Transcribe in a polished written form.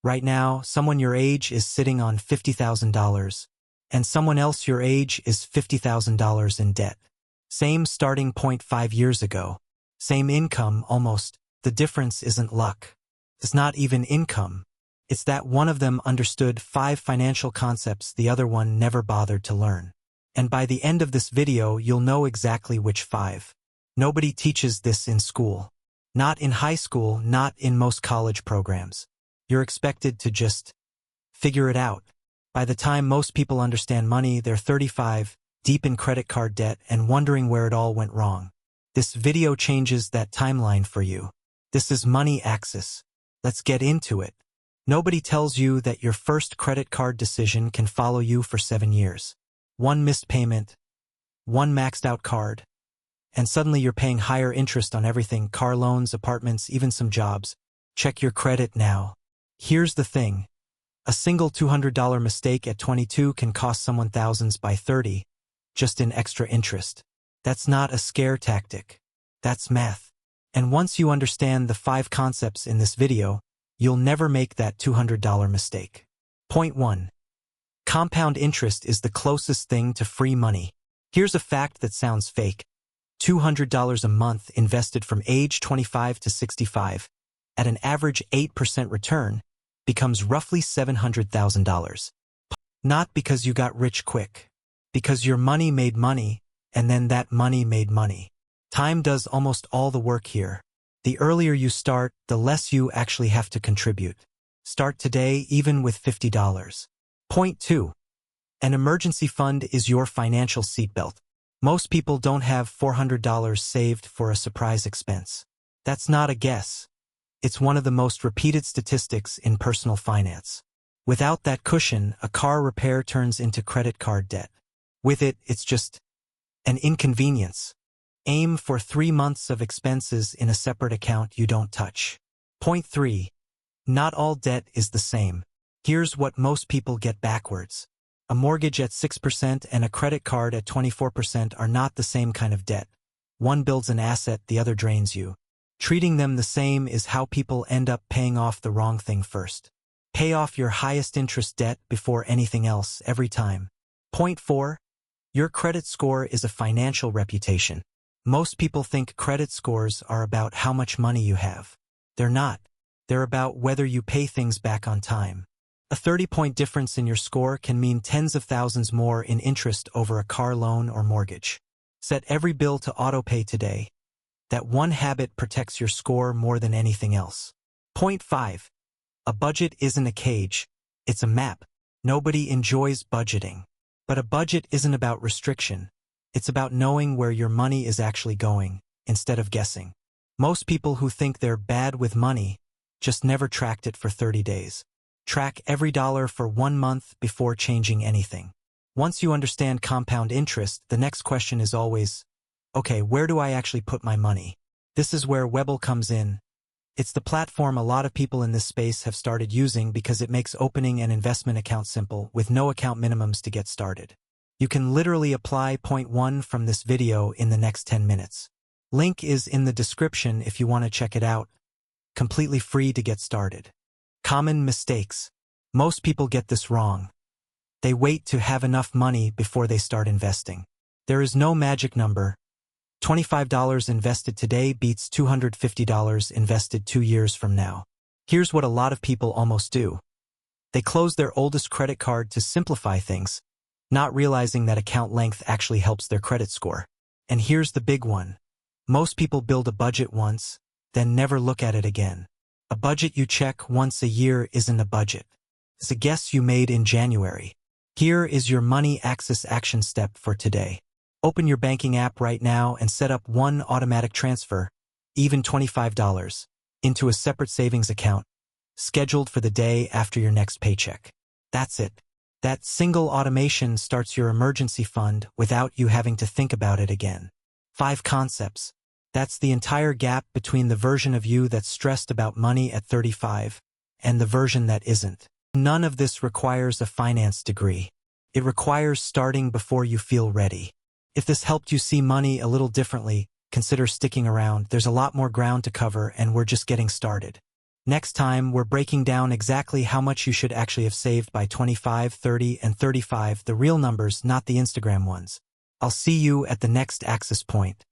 Right now, someone your age is sitting on $50,000, and someone else your age is $50,000 in debt. Same starting point 5 years ago. Same income, almost. The difference isn't luck. It's not even income. It's that one of them understood 5 financial concepts the other one never bothered to learn. And by the end of this video, you'll know exactly which 5. Nobody teaches this in school. Not in high school, not in most college programs. You're expected to just figure it out. By the time most people understand money, they're 35, deep in credit card debt, and wondering where it all went wrong. This video changes that timeline for you. This is Money Axis. Let's get into it. Nobody tells you that your first credit card decision can follow you for 7 years. One missed payment, one maxed out card, and suddenly you're paying higher interest on everything: car loans, apartments, even some jobs. Check your credit now. Here's the thing. A single $200 mistake at 22 can cost someone thousands by 30, just in extra interest. That's not a scare tactic. That's math. And once you understand the 5 concepts in this video, you'll never make that $200 mistake. Point 1. Compound interest is the closest thing to free money. Here's a fact that sounds fake. $200 a month invested from age 25 to 65, at an average 8% return, becomes roughly $700,000. Not because you got rich quick. Because your money made money, and then that money made money. Time does almost all the work here. The earlier you start, the less you actually have to contribute. Start today, even with $50. Point 2. An emergency fund is your financial seatbelt. Most people don't have $400 saved for a surprise expense. That's not a guess. It's one of the most repeated statistics in personal finance. Without that cushion, a car repair turns into credit card debt. With it, it's just an inconvenience. Aim for 3 months of expenses in a separate account you don't touch. Point 3. Not all debt is the same. Here's what most people get backwards. A mortgage at 6% and a credit card at 24% are not the same kind of debt. One builds an asset, the other drains you. Treating them the same is how people end up paying off the wrong thing first. Pay off your highest interest debt before anything else, every time. Point 4. Your credit score is a financial reputation. Most people think credit scores are about how much money you have. They're not. They're about whether you pay things back on time. A 30-point difference in your score can mean tens of thousands more in interest over a car loan or mortgage. Set every bill to autopay today. That one habit protects your score more than anything else. Point 5. A budget isn't a cage. It's a map. Nobody enjoys budgeting. But a budget isn't about restriction. It's about knowing where your money is actually going, instead of guessing. Most people who think they're bad with money just never tracked it for 30 days. Track every dollar for 1 month before changing anything. Once you understand compound interest, the next question is always, okay, where do I actually put my money? This is where Webull comes in. It's the platform a lot of people in this space have started using because it makes opening an investment account simple, with no account minimums to get started. You can literally apply point 1 from this video in the next 10 minutes. Link is in the description if you want to check it out. Completely free to get started. Common mistakes. Most people get this wrong. They wait to have enough money before they start investing. There is no magic number. $25 invested today beats $250 invested 2 years from now. Here's what a lot of people almost do. They close their oldest credit card to simplify things, not realizing that account length actually helps their credit score. And here's the big one. Most people build a budget once, then never look at it again. A budget you check once a year isn't a budget. It's a guess you made in January. Here is your Money Axis action step for today. Open your banking app right now and set up one automatic transfer, even $25, into a separate savings account, scheduled for the day after your next paycheck. That's it. That single automation starts your emergency fund without you having to think about it again. 5 concepts. That's the entire gap between the version of you that's stressed about money at 35 and the version that isn't. None of this requires a finance degree. It requires starting before you feel ready. If this helped you see money a little differently, consider sticking around. There's a lot more ground to cover and we're just getting started. Next time, we're breaking down exactly how much you should actually have saved by 25, 30, and 35, the real numbers, not the Instagram ones. I'll see you at the next axis point.